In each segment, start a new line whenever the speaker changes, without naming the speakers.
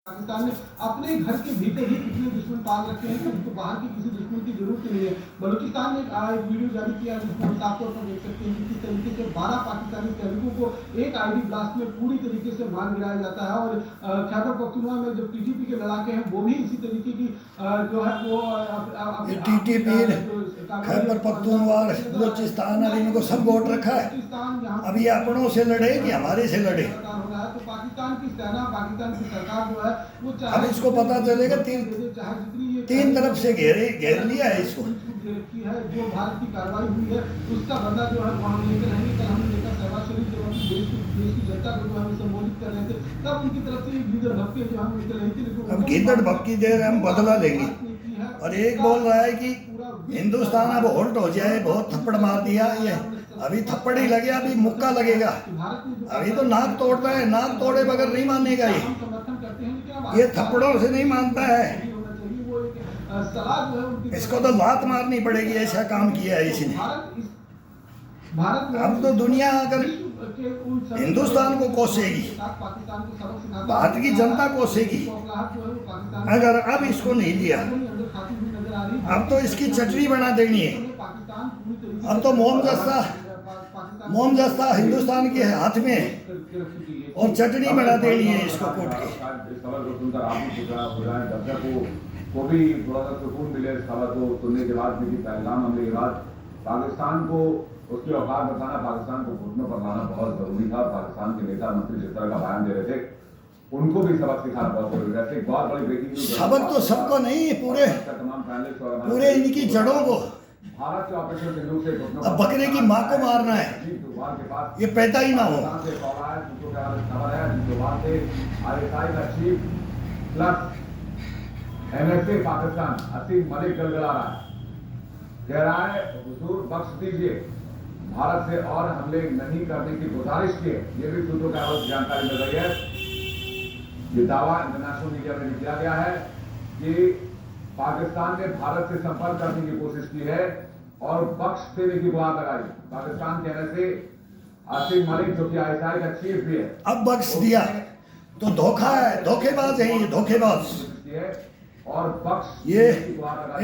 पाकिस्तान ने अपने घर के भीतर ही कितने दुश्मन पाल रखे हैं कि उनको बाहर की किसी दुश्मन की जरूरत नहीं है। बलूचिस्तान ने एक वीडियो जारी किया जिसमें हम साफ तौर पर देख सकते हैं कि किस तरीके से 12 पाकिस्तानी सैनिकों को एक आईडी ब्लास्ट में पूरी तरीके से मार गिराया जाता है। और खैबर पख्तूनख्वा में जो टीटीपी के लड़ाके हैं वो भी इसी तरीके की जो है वो
टीटीपी खैबर पख्तूनख्वा बलूचिस्तान अभी इनको सब वोट रखा है। अब ये अपनों से लड़े कि हमारे से लड़े।
तो पाकिस्तान की सेना, पाकिस्तान की सरकार जो है वो
अब इसको पता चलेगा तीन तरफ से घेर लिया है इसको।
है जो भारत की कार्रवाई हुई है उसका बदला जो है वहाँ लेकर रहेंगे। कल हमने देखा शहबाज शरीफ जब हम देश की जनता को जो हम संबोधित कर रहे थे तब उनकी तरफ से गीदड़ भपके जो हम निकल रही थी।
अब गीदड़ भपकी दे रहे हम बदला लेंगे। और एक बोल रहा है कि हिंदुस्तान अब होल्ड हो जाए, बहुत थप्पड़ मार दिया। ये अभी थप्पड़ ही लगे, अभी मुक्का लगेगा। अभी तो नाक तोड़ रहा है, नाक तोड़े बगैर नहीं मानेगा ये थप्पड़ों से नहीं मानता है। इसको तो लात मारनी पड़ेगी, ऐसा काम किया है इसने। अब तो दुनिया अगर हिंदुस्तान को कोसेगी, भारत की जनता कोसेगी अगर अब इसको नहीं लिया। अब तो इसकी चटनी बना देनी है। अब तो मोम जस्ता हिंदुस्तान के हाथ में है और चटनी बना देनी है इसको कूट के।
को भी थोड़ा सा सुकून मिले इस खबर को सुनने के बाद, क्योंकि पहलगाम हमले के बाद पाकिस्तान को उसकी औकात बताना, पाकिस्तान को घुटनों पर लाना बहुत जरूरी था। पाकिस्तान के नेता मंत्री जिस तरह का बयान दे रहे थे उनको भी सबक सिखाना बहुत जरूरी है। एक बहुत बड़ी ब्रेकिंग न्यूज,
सबक तो सबको नहीं, पूरे इनकी जड़ों को।
भारत के ऑपरेशन सिंदूर से
अब बकरे की माँ को मारना है, ये पैदा ही ना हो।
NSA पाकिस्तान असीम मलिक गलगला रहा है, कह रहा है हुजूर बख्श दीजिए, भारत से और हमले नहीं करने की गुजारिश की है। ये भी सूत्रों का जानकारी मिल रही है। ये दावा इंटरनेशनल मीडिया में किया गया है कि पाकिस्तान ने भारत से संपर्क करने की कोशिश की है और बख्श देने की गुहार लगाई। पाकिस्तान के NSA असीम मलिक जो कि ISI का चीफ भी है,
अब बख्श दिया तो धोखा है, धोखेबाज है ये, धोखेबाज।
और बख्श
ये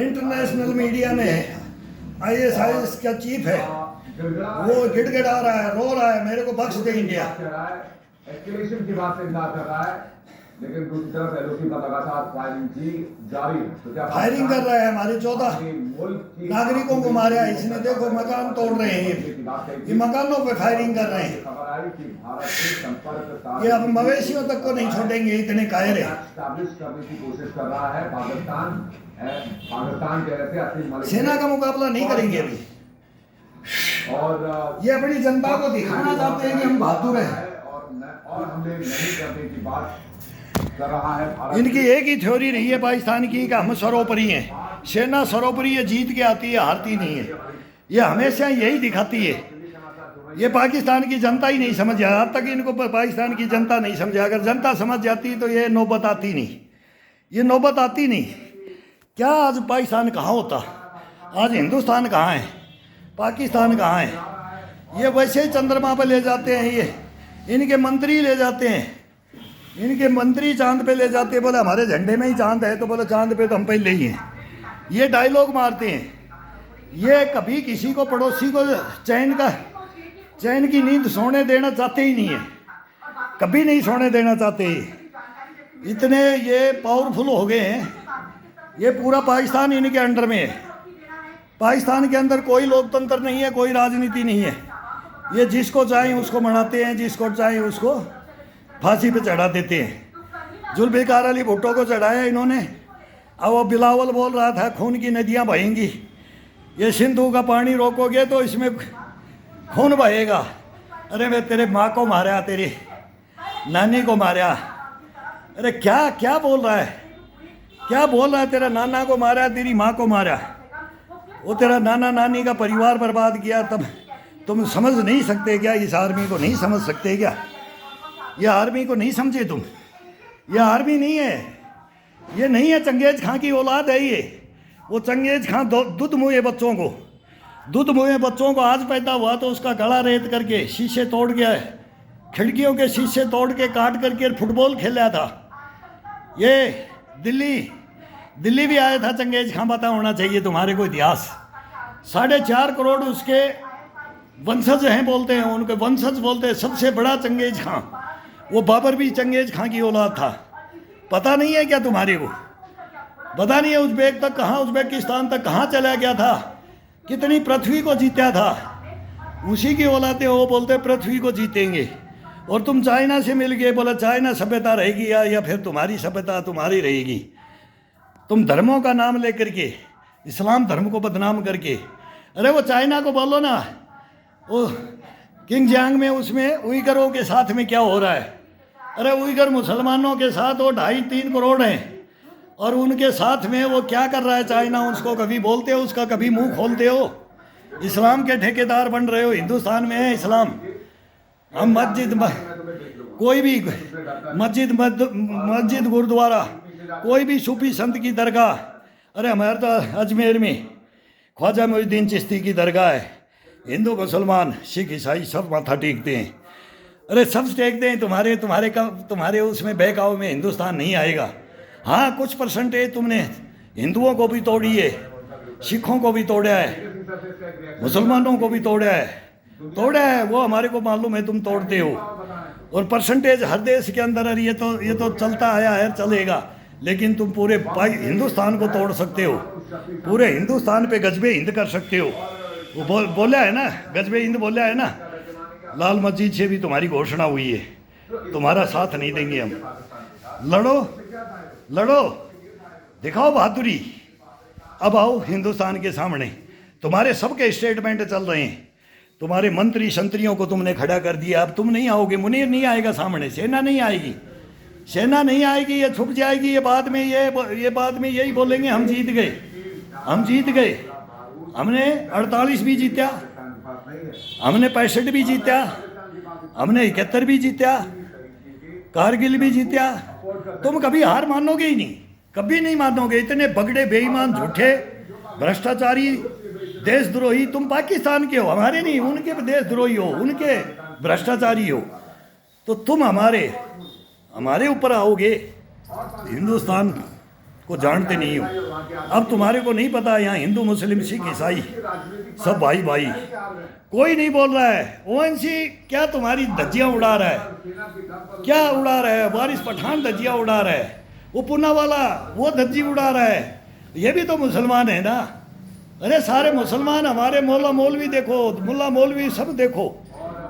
इंटरनेशनल मीडिया में है, ISI का चीफ है, वो गिड़गिड़ा रहा है, रो रहा है, मेरे को बख्श दे इंडिया।
एस्केलेशन की बात से इनकार कर रहा है, लेकिन दूसरी तरफ LOC पर लगातार फायरिंग की जारी है। तो क्या
फायरिंग कर रहा है? हमारे 14 नागरिकों को मारा है इसने। देखो मकान तोड़ रहे हैं, ये मकानों पे फायरिंग कर रहे हैं। ये अब मवेशियों तक को नहीं छोड़ेंगे, इतने कायर है।
करने की कोशिश कर रहा है पाकिस्तान के रहते
सेना का मुकाबला नहीं करेंगे अभी।
और
ये अपनी जनता को दिखाना चाहते हैं कि हम बहादुर हैं।
और हमले नहीं करने की बात कर रहा है।
इनकी एक ही थ्योरी रही है पाकिस्तान की कि हम सरोपरी हैं, सेना सरोपरी है, जीत के आती है, हारती नहीं है। ये हमेशा यही दिखाती है। ये पाकिस्तान की जनता ही नहीं समझ आया, अब तक इनको पाकिस्तान की जनता नहीं समझा। अगर जनता समझ जाती तो ये नौबत आती नहीं, ये नौबत आती नहीं। क्या आज पाकिस्तान कहाँ होता? आज हिंदुस्तान कहाँ है, पाकिस्तान कहाँ है? ये वैसे ही चंद्रमा पर ले जाते हैं, ये इनके मंत्री ले जाते हैं, इनके मंत्री चांद पे ले जाते हैं। बोले हमारे झंडे में ही चांद है, तो बोले चांद पे तो हम पहले ही हैं। ये डायलॉग मारते हैं। ये कभी किसी को, पड़ोसी को चैन की नींद सोने देना चाहते ही नहीं है, कभी नहीं सोने देना चाहते। इतने ये पावरफुल हो गए हैं। ये पूरा पाकिस्तान इनके अंडर में है। पाकिस्तान के अंदर कोई लोकतंत्र नहीं है, कोई राजनीति नहीं है। ये जिसको चाहे उसको मनाते हैं, जिसको चाहे उसको फांसी पे चढ़ा देते हैं। जुल्फिकार अली भुट्टो को चढ़ाया इन्होंने। अब वो बिलावल बोल रहा था खून की नदियां बहेंगी, ये सिंधु का पानी रोकोगे तो इसमें खून बहेगा। अरे मैं तेरे माँ को मारा, तेरी नानी को मारा। अरे क्या क्या बोल रहा है, क्या बोल रहा है? तेरा नाना को मारा, तेरी माँ को मारा, वो तेरा नाना नानी का परिवार बर्बाद किया। तब तुम समझ नहीं सकते क्या? इस आर्मी को नहीं समझ सकते क्या? ये आर्मी को नहीं समझे तुम? ये आर्मी नहीं है, ये नहीं है। चंगेज खां की औलाद है ये। वो चंगेज खां दूध मुए बच्चों को आज पैदा हुआ तो उसका गला रेत करके शीशे तोड़ के, खिड़कियों के शीशे तोड़ के काट करके फुटबॉल खेला था। ये दिल्ली भी आया था चंगेज खां, पता होना चाहिए तुम्हारे को इतिहास। 4.5 करोड़ उसके वंशज हैं, बोलते हैं उनके वंशज बोलते हैं। सबसे बड़ा चंगेज खां, वो बाबर भी चंगेज खां की औलाद था। पता नहीं है क्या तुम्हारे को? पता नहीं है उज़्बेक तक कहाँ, उज़्बेकिस्तान तक कहाँ चला गया था, कितनी पृथ्वी को जीता था। उसी की औलादे वो बोलते पृथ्वी को जीतेंगे। और तुम चाइना से मिल गए, बोला चाइना सभ्यता रहेगी या फिर तुम्हारी सभ्यता तुम्हारी रहेगी। तुम धर्मों का नाम लेकर के, इस्लाम धर्म को बदनाम करके, अरे वो चाइना को बोलो ना, वो किंगजियांग में उसमें उइगरों के साथ में क्या हो रहा है। अरे उइगर मुसलमानों के साथ वो 2.5-3 करोड़ हैं, और उनके साथ में वो क्या कर रहा है चाइना। उसको कभी बोलते हो, उसका कभी मुंह खोलते हो? इस्लाम के ठेकेदार बन रहे हो। हिंदुस्तान में है इस्लाम। हम कोई भी मस्जिद गुरुद्वारा, कोई भी सूफी संत की दरगाह, अरे हमारे तो अजमेर में ख्वाजा मोइनुद्दीन चिश्ती की दरगाह है। हिंदू मुसलमान सिख ईसाई सब माथा टेकते हैं। अरे सब टेकते हैं। तुम्हारे उसमें बहकाव में हिंदुस्तान नहीं आएगा। हाँ, कुछ परसेंटेज तुमने हिंदुओं को भी तोड़ी है, सिखों को भी तोड़ा है, मुसलमानों को भी तोड़ा है। वो हमारे को मालूम है तुम तोड़ते हो। और परसेंटेज हर देश के अंदर है, ये तो चलता आया है, चलेगा। लेकिन तुम पूरे हिंदुस्तान को तोड़ सकते हो, पूरे हिंदुस्तान पे गजबे हिंद कर सकते हो। वो बोला है ना, गजबे हिंद बोला है ना। लाल मस्जिद से भी तुम्हारी घोषणा हुई है, तुम्हारा साथ नहीं देंगे हम। लड़ो, दिखाओ बहादुरी। अब आओ हिंदुस्तान के सामने। तुम्हारे सबके स्टेटमेंट चल रहे हैं। तुम्हारे मंत्री संतरियों को तुमने खड़ा कर दिया। अब तुम नहीं आओगे, मुनीर नहीं आएगा सामने, सेना नहीं आएगी, ये छुप जाएगी। ये बाद में यही बोलेंगे हम जीत गए। हमने 48 भी जीता, हमने 65 भी जीता, हमने 71 भी जीता, कारगिल भी जीता। तुम कभी हार मानोगे ही नहीं, कभी नहीं मानोगे। इतने बगड़े बेईमान झूठे भ्रष्टाचारी देशद्रोही तुम पाकिस्तान के हो, हमारे नहीं, उनके देशद्रोही हो, उनके भ्रष्टाचारी हो। तो तुम हमारे ऊपर आओगे। हिंदुस्तान को जानते नहीं हो। अब तुम्हारे को नहीं पता यहाँ हिंदू मुस्लिम सिख ईसाई सब भाई। कोई नहीं बोल रहा है। ओएनसी क्या तुम्हारी धज्जियाँ उड़ा रहा है, वारिस पठान धज्जियाँ उड़ा रहा है, वो पूनावाला वो धज्जी उड़ा रहा है। ये भी तो मुसलमान है ना। अरे सारे मुसलमान, हमारे मौला मौलवी देखो, मुल्ला मौलवी सब देखो,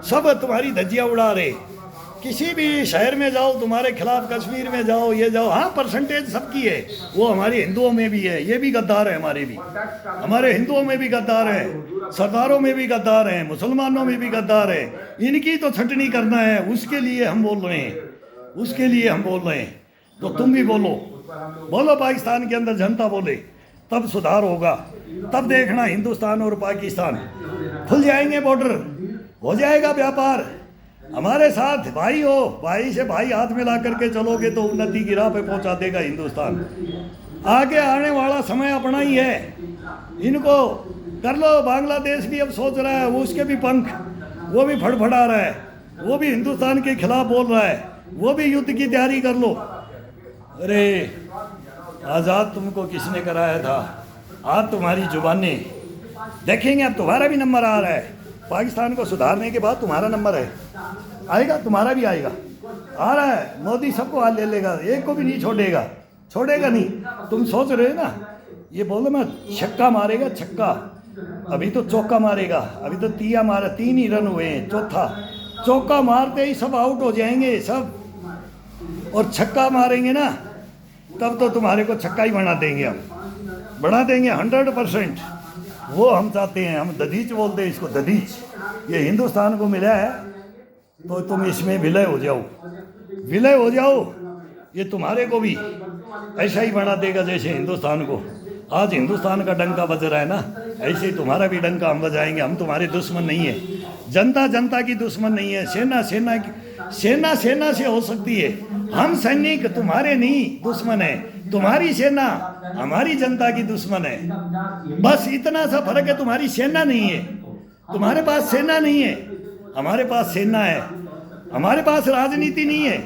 सब तुम्हारी धज्जियाँ उड़ा रहे। किसी भी शहर में जाओ, तुम्हारे खिलाफ कश्मीर में जाओ, ये जाओ। हाँ, परसेंटेज सबकी है, वो हमारे हिंदुओं में भी है। ये भी गद्दार है, हमारे हिंदुओं में भी गद्दार है, सरदारों में भी गद्दार हैं, मुसलमानों में भी गद्दार है। इनकी तो छटनी करना है, उसके लिए हम बोल रहे हैं। तो तुम भी बोलो पाकिस्तान के अंदर जनता बोले, तब सुधार होगा। तब देखना हिंदुस्तान और पाकिस्तान खुल जाएंगे, बॉर्डर हो जाएगा, व्यापार। हमारे साथ भाई हो, भाई से भाई हाथ मिला करके चलोगे तो उन्नति की राह पे पहुंचा देगा हिंदुस्तान। आगे आने वाला समय अपना ही है, इनको कर लो। बांग्लादेश भी अब सोच रहा है, वो उसके भी पंख, वो भी फड़फड़ा रहा है, वो भी हिंदुस्तान के खिलाफ बोल रहा है, वो भी युद्ध की तैयारी कर लो। अरे आज़ाद तुमको किसने कराया था? आज तुम्हारी जुबानें देखेंगे। अब तुम्हारा भी नंबर आ रहा है। पाकिस्तान को सुधारने के बाद तुम्हारा नंबर आएगा, तुम्हारा भी आएगा, आ रहा है। मोदी सबको हाथ ले लेगा, एक को भी नहीं छोड़ेगा नहीं। तुम सोच रहे हो ना, ये बोलो मैं छक्का मारेगा, छक्का। अभी तो चौका मारेगा, अभी तो 3 ही रन हुए हैं, चौथा चौका मारते ही सब आउट हो जाएंगे सब। और छक्का मारेंगे ना, तब तो तुम्हारे को छक्का ही बना देंगे, हम बना देंगे 100%। वो हम चाहते हैं, हम दधीच बोलते हैं इसको, दधीच। ये हिंदुस्तान को मिला है तो तुम इसमें विलय हो जाओ। ये तुम्हारे को भी ऐसा ही बना देगा जैसे हिंदुस्तान को। आज हिंदुस्तान का डंका बज रहा है ना, ऐसे ही तुम्हारा भी डंका हम बजाएंगे। हम तुम्हारे दुश्मन नहीं है, जनता की दुश्मन नहीं है। सेना से हो सकती है, हम सैनिक तुम्हारे नहीं दुश्मन है। तुम्हारी सेना हमारी जनता की दुश्मन है, बस इतना सा फर्क है। तुम्हारी सेना नहीं है, तुम्हारे पास सेना नहीं है, हमारे पास सेना है। हमारे पास राजनीति नहीं है,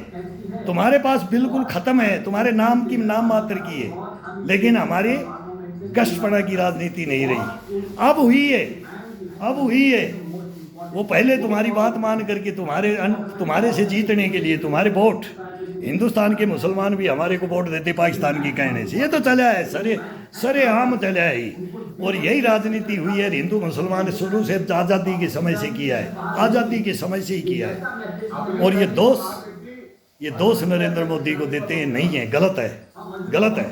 तुम्हारे पास बिल्कुल ख़त्म है, तुम्हारे नाम की नाम मात्र की है, लेकिन हमारी गश्तपना की राजनीति नहीं रही। अब हुई है, अब हुई है। वो पहले तुम्हारी बात मान करके तुम्हारे से जीतने के लिए तुम्हारे वोट, हिंदुस्तान के मुसलमान भी हमारे को वोट देते पाकिस्तान की कहने से। ये तो चला है, सरेआम चला है ही। और यही राजनीति हुई है हिंदू मुसलमान शुरू से आज़ादी के समय से किया है, आज़ादी के समय से ही किया है। और ये दोष नरेंद्र मोदी को देते हैं नहीं है, गलत है, गलत है।